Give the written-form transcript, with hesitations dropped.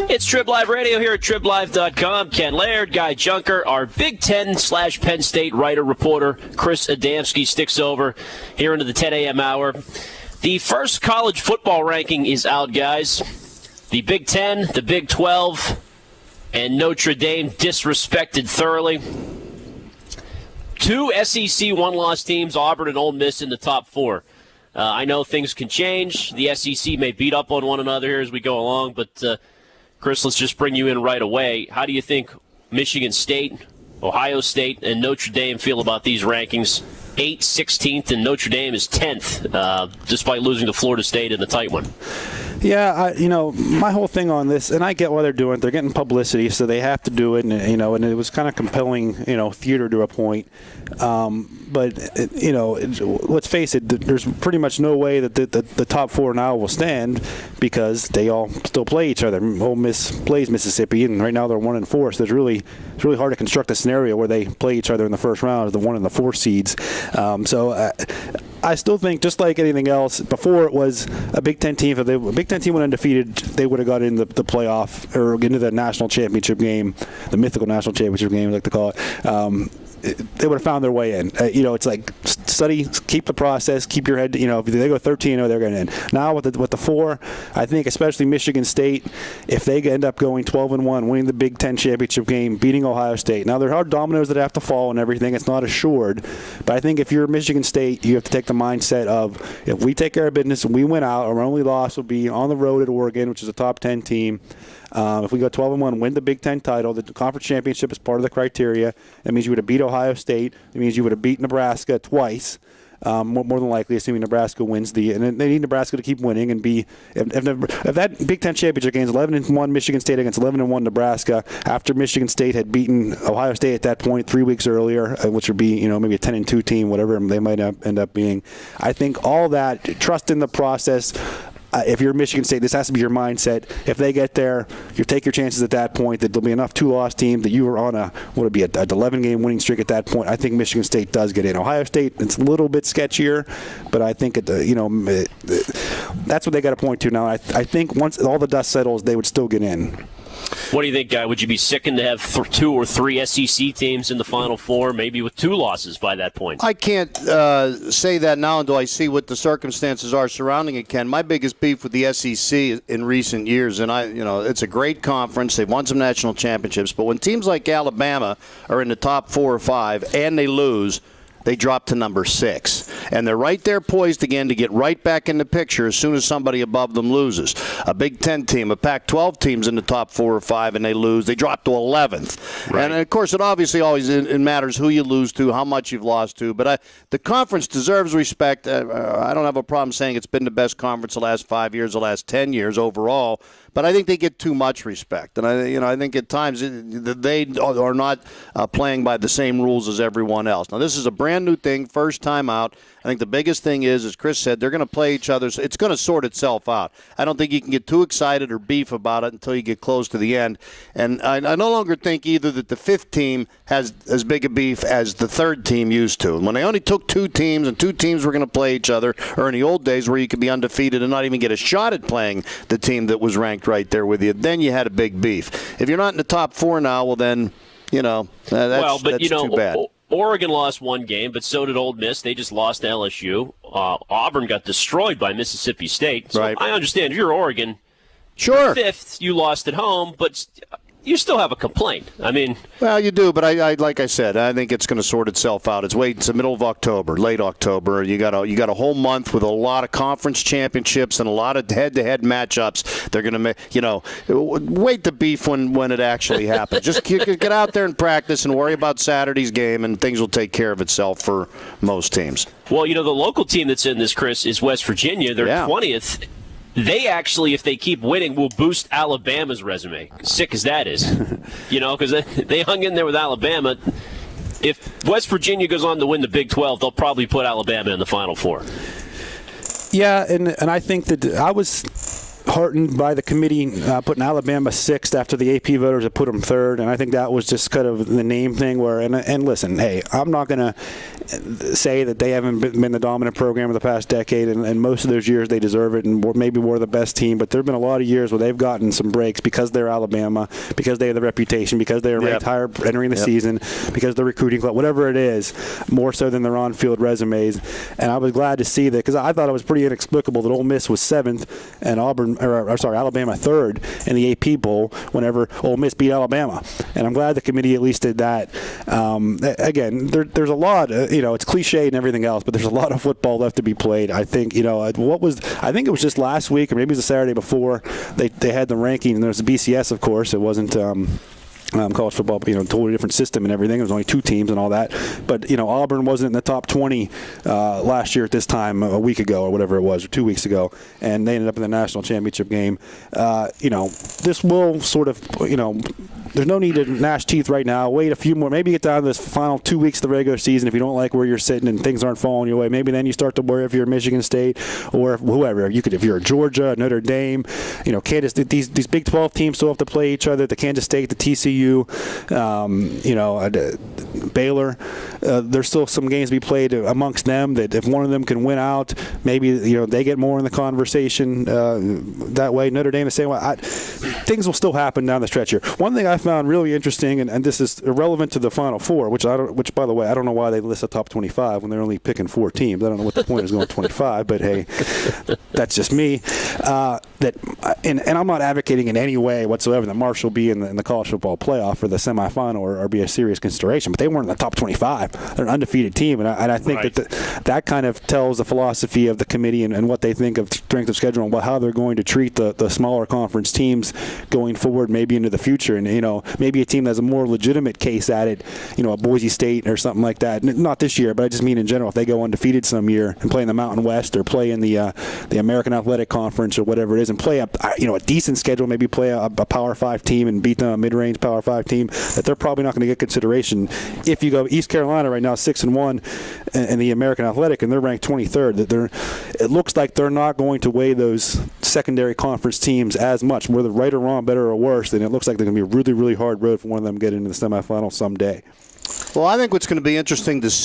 It's TribLIVE Radio here at TribLIVE.com. Ken Laird, Guy Junker, our Big Ten/Penn State writer-reporter Chris Adamski sticks over here into the 10 a.m. hour. The first college football ranking is out, guys. The Big Ten, the Big 12, and Notre Dame disrespected thoroughly. Two SEC one-loss teams, Auburn and Ole Miss, in the top four. I know things can change. The SEC may beat up on one another here as we go along, but Chris, let's just bring you in right away. How do you think Michigan State, Ohio State, and Notre Dame feel about these rankings? 8th, 16th, and Notre Dame is 10th, despite losing to Florida State in the tight one. Yeah, my whole thing on this, and I get why they're doing it. They're getting publicity, so they have to do it, and it was kind of compelling, theater to a point. But let's face it, there's pretty much no way that the top four now will stand because they all still play each other. Ole Miss plays Mississippi, and right now they're 1-4. So it's really hard to construct a scenario where they play each other in the first round as the 1 and the 4 seeds. I still think, just like anything else, before it was a Big Ten team. If a Big Ten team went undefeated, they would have got in the playoff or into the national championship game, the mythical national championship game, I like to call it. They would have found their way in. It's like study, keep the process, keep your head. If they go 13-0, they're going to end. Now with the 4, I think especially Michigan State, if they end up going 12-1, winning the Big Ten championship game, beating Ohio State. Now there are dominoes that have to fall and everything. It's not assured, but I think if you're Michigan State, you have to take the mindset of if we take care of business and we win out, our only loss will be on the road at Oregon, which is a top 10 team. If we go 12-1, win the Big Ten title, the conference championship is part of the criteria. That means you would have beat Ohio State. It means you would have beat Nebraska twice, more than likely, assuming Nebraska wins and they need Nebraska to keep winning and be. If that Big Ten championship game is 11-1 Michigan State against 11-1 Nebraska, after Michigan State had beaten Ohio State at that point 3 weeks earlier, which would be maybe a 10-2 team, whatever they might end up being. I think all that trust in the process. If you're Michigan State, this has to be your mindset. If they get there, you take your chances at that point. That there'll be enough two-loss team that you are on a 11-game winning streak at that point. I think Michigan State does get in. Ohio State, it's a little bit sketchier, but I think that's what they got to point to now. I think once all the dust settles, they would still get in. What do you think, Guy? Would you be sickened to have 2 or 3 SEC teams in the Final Four, maybe with 2 losses by that point? I can't say that now until I see what the circumstances are surrounding it, Ken. My biggest beef with the SEC in recent years, and it's a great conference. They've won some national championships, but when teams like Alabama are in the top 4 or 5 and they lose, they drop to number 6. And they're right there poised again to get right back in the picture as soon as somebody above them loses. A Big Ten team, a Pac-12 team's in the top 4 or 5 and they lose. They drop to 11th. Right. And, of course, it obviously always it matters who you lose to, how much you've lost to. But the conference deserves respect. I don't have a problem saying it's been the best conference the last 5 years, the last 10 years overall. But I think they get too much respect, and I think at times they are not playing by the same rules as everyone else. Now this is a brand new thing, first time out. I think the biggest thing is, as Chris said, they're going to play each other. So it's going to sort itself out. I don't think you can get too excited or beef about it until you get close to the end. And I no longer think either that the 5th team has as big a beef as the 3rd team used to. And when they only took 2 teams and 2 teams were going to play each other, or in the old days where you could be undefeated and not even get a shot at playing the team that was ranked right there with you, then you had a big beef. If you're not in the top 4 now, well then, that's too bad. Oregon lost 1 game, but so did Ole Miss. They just lost to LSU. Auburn got destroyed by Mississippi State. So right. I understand if you're Oregon, sure, 5th, you lost at home, but you still have a complaint. Well, you do, but I like I said, I think it's going to sort itself out. It's the middle of October, late October. You got a whole month with a lot of conference championships and a lot of head-to-head matchups. They're going to make, wait the beef when it actually happens. Just get out there and practice and worry about Saturday's game, and things will take care of itself for most teams. Well, the local team that's in this, Chris, is West Virginia. They're 20th. They actually, if they keep winning, will boost Alabama's resume. Sick as that is. Because they hung in there with Alabama. If West Virginia goes on to win the Big 12, they'll probably put Alabama in the Final Four. Yeah, and I think that I was heartened by the committee putting Alabama 6th after the AP voters had put them 3rd, and I think that was just kind of the name thing. Where and listen, hey, I'm not going to say that they haven't been the dominant program of the past decade, and most of those years they deserve it, and maybe we're the best team. But there have been a lot of years where they've gotten some breaks because they're Alabama, because they have the reputation, because they are ranked higher entering the season, because they're recruiting club, whatever it is, more so than their on-field resumes. And I was glad to see that, because I thought it was pretty inexplicable that Ole Miss was 7th and Alabama 3rd in the AP poll whenever Ole Miss beat Alabama. And I'm glad the committee at least did that. Again, there's a lot, it's cliche and everything else, but there's a lot of football left to be played. I think, I think it was just last week, or maybe it was the Saturday before, they had the ranking, and there was the BCS, of course. It wasn't college football, totally different system and everything. There was only 2 teams and all that. But, Auburn wasn't in the top 20 last year at this time, a week ago or whatever it was, or 2 weeks ago, and they ended up in the national championship game. This will sort of, there's no need to gnash teeth right now. Wait a few more. Maybe get down to this final 2 weeks of the regular season. If you don't like where you're sitting and things aren't falling your way, maybe then you start to worry if you're Michigan State or whoever. If you're Georgia, Notre Dame, Kansas. These Big 12 teams still have to play each other. The Kansas State, the TCU, Baylor. There's still some games to be played amongst them that if one of them can win out, maybe they get more in the conversation that way. Notre Dame the same way. Things will still happen down the stretch here. One thing I found really interesting, and this is irrelevant to the Final Four, which by the way, I don't know why they list the top 25 when they're only picking 4 teams. I don't know what the point is going 25, but hey, that's just me. And I'm not advocating in any way whatsoever that Marshall be in the college football playoff for the semifinal or be a serious consideration, but they weren't in the top 25. They're an undefeated team, and I think that kind of tells the philosophy of the committee and what they think of strength of schedule and how they're going to treat the smaller conference teams going forward, maybe into the future. And maybe a team that has a more legitimate case at it, a Boise State or something like that. Not this year, but I just mean in general. If they go undefeated some year and play in the Mountain West or play in the American Athletic Conference or whatever it is, and play a decent schedule, maybe play a Power 5 team and beat them, a mid-range Power 5 team, that they're probably not going to get consideration. If you go East Carolina right now, 6-1 in the American Athletic, and they're ranked 23rd, it looks like they're not going to weigh those secondary conference teams as much, whether right or wrong, better or worse. And it looks like they're going to be a really, really hard road for one of them to get into the semifinals someday. Well, I think what's going to be interesting to see